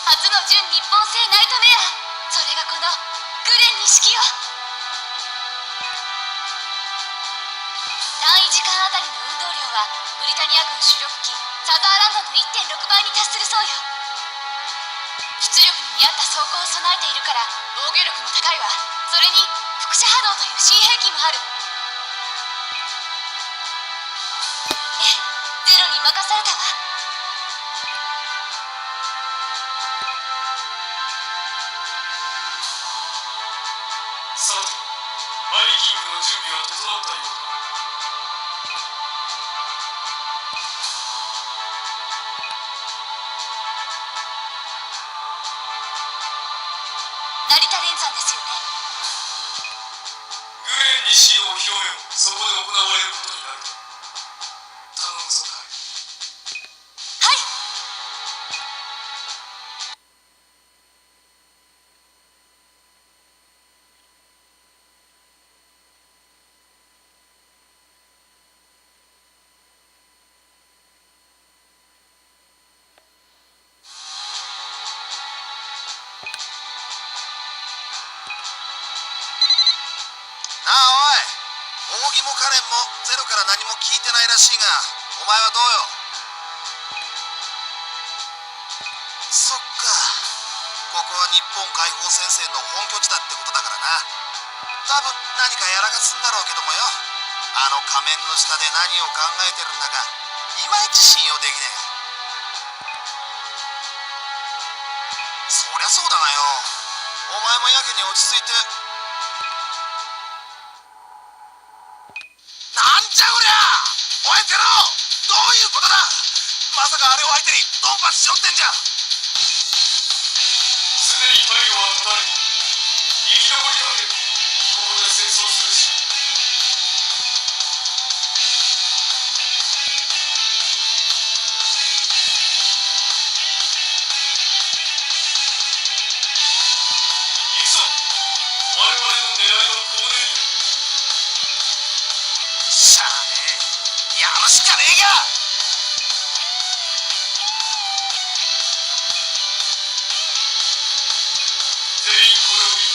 初の準日本製ナイトメア、それがこのグレン錦よ。単位時間あたりの運動量はブリタニア軍主力機サザーランドの 1.6 倍に達するそうよ。出力に見合った装甲を備えているから防御力も高いわ。それに輻射波動という新兵器もある。ゼロに任されたわ。さて、マイキングの準備は整ったようだ。成田連山ですよね。グレン西の表面をそこで行われることになる。頼むぞ、カイ。はい。なあおい、扇もカレンもゼロから何も聞いてないらしいが、お前はどうよ。そっか、ここは日本解放戦線の本拠地だってことだからな。多分何かやらかすんだろうけどもよ、あの仮面の下で何を考えてるんだかいまいち信用できねえ。そりゃそうだがよ、お前もやけに落ち着いて。なんじゃこりゃ、おいテロ、どういうことだ。まさかあれを相手にドンパチしろってんじゃ。すでにパイロは断り、生き残りだけでここで戦争するし。行くぞ、我々の狙いはこのエリア。しゃあねえ、やるしかねえが。全員これを見る。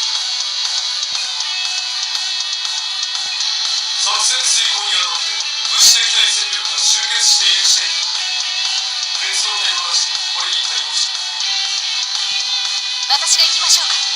作戦遂行にあたって無視できない戦力が集結している時点で別の隊を出してこれに対応して。私が行きましょうか。